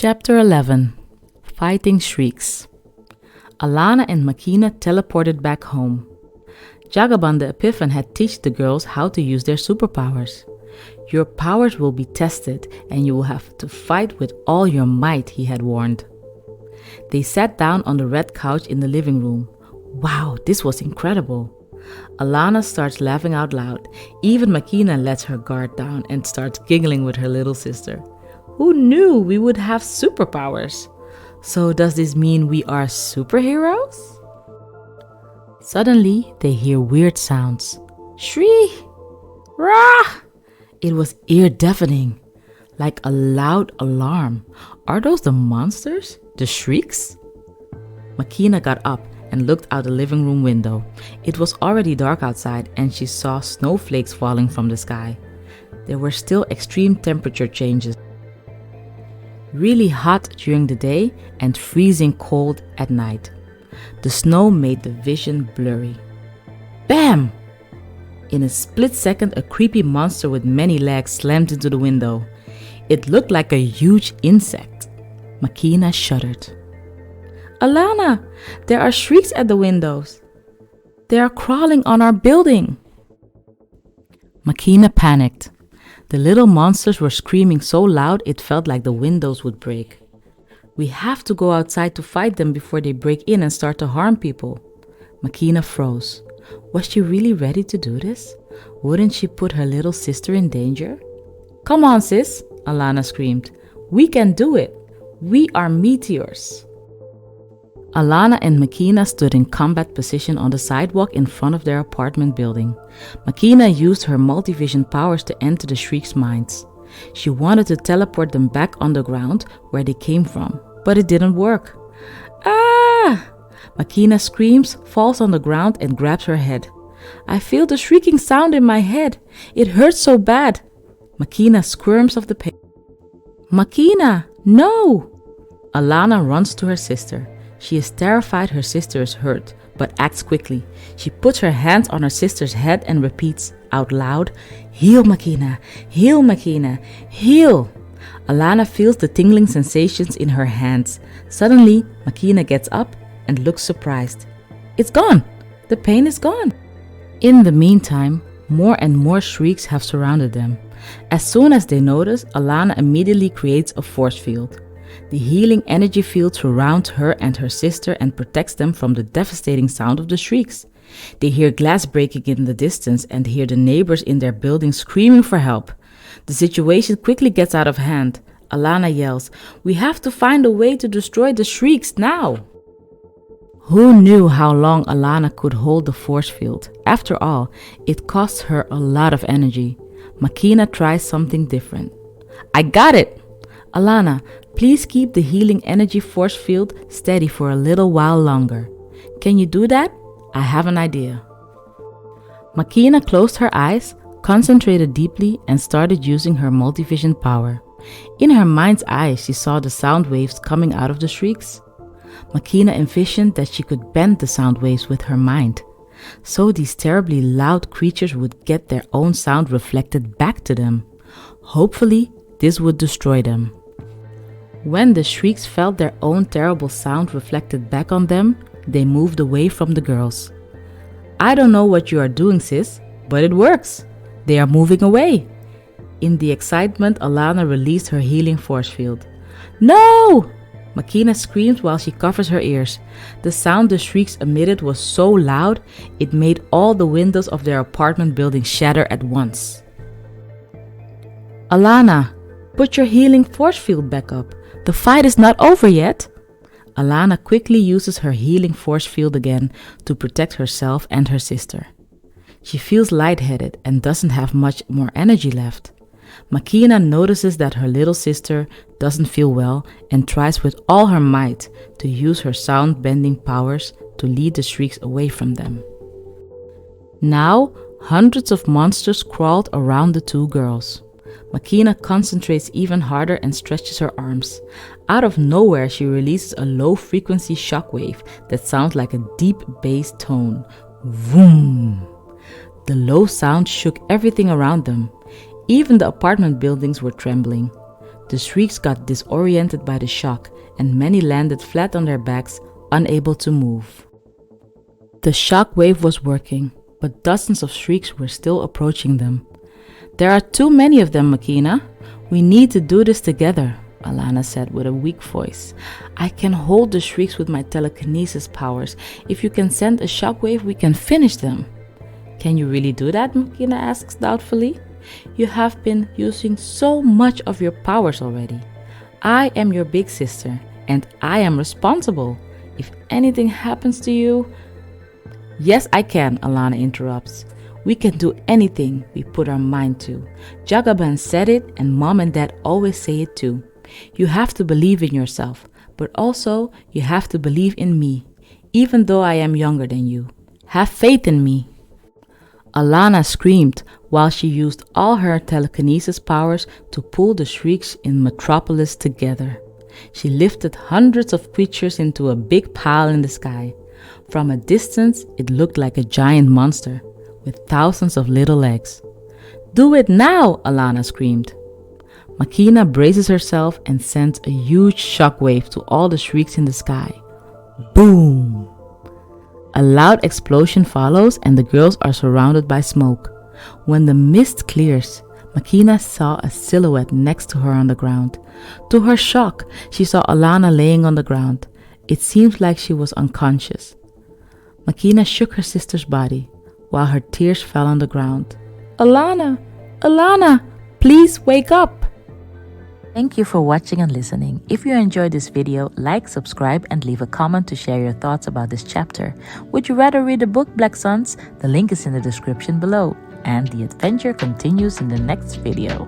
Chapter 11. Fighting Shreeks. Alana and Makeena teleported back home. Jagaban the Epiphan had taught the girls how to use their superpowers. Your powers will be tested and you will have to fight with all your might, he had warned. They sat down on the red couch in the living room. Wow, this was incredible. Alana starts laughing out loud. Even Makeena lets her guard down and starts giggling with her little sister. Who knew we would have superpowers? So does this mean we are superheroes? Suddenly, they hear weird sounds. Shriek! Rah! It was ear-deafening, like a loud alarm. Are those the monsters? The Shreeks? Makeena got up and looked out the living room window. It was already dark outside and she saw snowflakes falling from the sky. There were still extreme temperature changes. Really hot during the day and freezing cold at night. The snow made the vision blurry. Bam! In a split second, a creepy monster with many legs slammed into the window. It looked like a huge insect. Makeena shuddered. Alana, there are shrieks at the windows. They are crawling on our building. Makeena panicked. The little monsters were screaming so loud it felt like the windows would break. We have to go outside to fight them before they break in and start to harm people. Makeena froze. Was she really ready to do this? Wouldn't she put her little sister in danger? Come on, sis, Alana screamed. We can do it. We are Meteors. Alana and Makeena stood in combat position on the sidewalk in front of their apartment building. Makeena used her multivision powers to enter the Shrieks' minds. She wanted to teleport them back on the ground where they came from, but it didn't work. Ah! Makeena screams, falls on the ground and grabs her head. I feel the shrieking sound in my head. It hurts so bad. Makeena squirms of the pain. Makeena, no! Alana runs to her sister. She is terrified her sister is hurt, but acts quickly. She puts her hands on her sister's head and repeats out loud, Heal, Makeena! Heal, Makeena! Heal! Alana feels the tingling sensations in her hands. Suddenly, Makeena gets up and looks surprised. It's gone! The pain is gone! In the meantime, more and more shrieks have surrounded them. As soon as they notice, Alana immediately creates a force field. The healing energy field surrounds her and her sister and protects them from the devastating sound of the shrieks. They hear glass breaking in the distance and hear the neighbors in their building screaming for help. The situation quickly gets out of hand. Alana yells, We have to find a way to destroy the shrieks now! Who knew how long Alana could hold the force field? After all, it costs her a lot of energy. Makeena tries something different. I got it! Alana, please keep the healing energy force field steady for a little while longer. Can you do that? I have an idea. Makeena closed her eyes, concentrated deeply, and started using her multivision power. In her mind's eye, she saw the sound waves coming out of the shrieks. Makeena envisioned that she could bend the sound waves with her mind, so these terribly loud creatures would get their own sound reflected back to them. Hopefully, this would destroy them. When the shrieks felt their own terrible sound reflected back on them, they moved away from the girls. I don't know what you are doing, sis, but it works. They are moving away. In the excitement, Alana released her healing force field. No! Makeena screamed while she covers her ears. The sound the shrieks emitted was so loud, it made all the windows of their apartment building shatter at once. Alana, put your healing force field back up. The fight is not over yet. Alana quickly uses her healing force field again to protect herself and her sister. She feels lightheaded and doesn't have much more energy left. Makeena notices that her little sister doesn't feel well and tries with all her might to use her sound-bending powers to lead the shrieks away from them. Now, hundreds of monsters crawled around the two girls. Makeena concentrates even harder and stretches her arms. Out of nowhere, she releases a low-frequency shockwave that sounds like a deep bass tone. Vroom! The low sound shook everything around them. Even the apartment buildings were trembling. The Shreeks got disoriented by the shock, and many landed flat on their backs, unable to move. The shock wave was working, but dozens of Shreeks were still approaching them. "There are too many of them, Makeena. We need to do this together," Alana said with a weak voice. "I can hold the Shreeks with my telekinesis powers. If you can send a shockwave, we can finish them." "Can you really do that?" Makeena asks doubtfully. "You have been using so much of your powers already. I am your big sister, and I am responsible. If anything happens to you..." "Yes, I can," Alana interrupts. "We can do anything we put our mind to. Jagaban said it, and Mom and Dad always say it too. You have to believe in yourself, but also you have to believe in me, even though I am younger than you. Have faith in me." Alana screamed while she used all her telekinesis powers to pull the Shreeks in Metropolis together. She lifted hundreds of creatures into a big pile in the sky. From a distance, it looked like a giant monster with thousands of little legs. "Do it now!" Alana screamed. Makeena braces herself and sends a huge shockwave to all the Shreeks in the sky. Boom! A loud explosion follows, and the girls are surrounded by smoke. When the mist clears, Makeena saw a silhouette next to her on the ground. To her shock, she saw Alana laying on the ground. It seemed like she was unconscious. Makeena shook her sister's body, while her tears fell on the ground. "Alana! Alana! Please wake up!" Thank you for watching and listening. If you enjoyed this video, like, subscribe, and leave a comment to share your thoughts about this chapter. Would you rather read the book, Black Suns? The link is in the description below. And the adventure continues in the next video.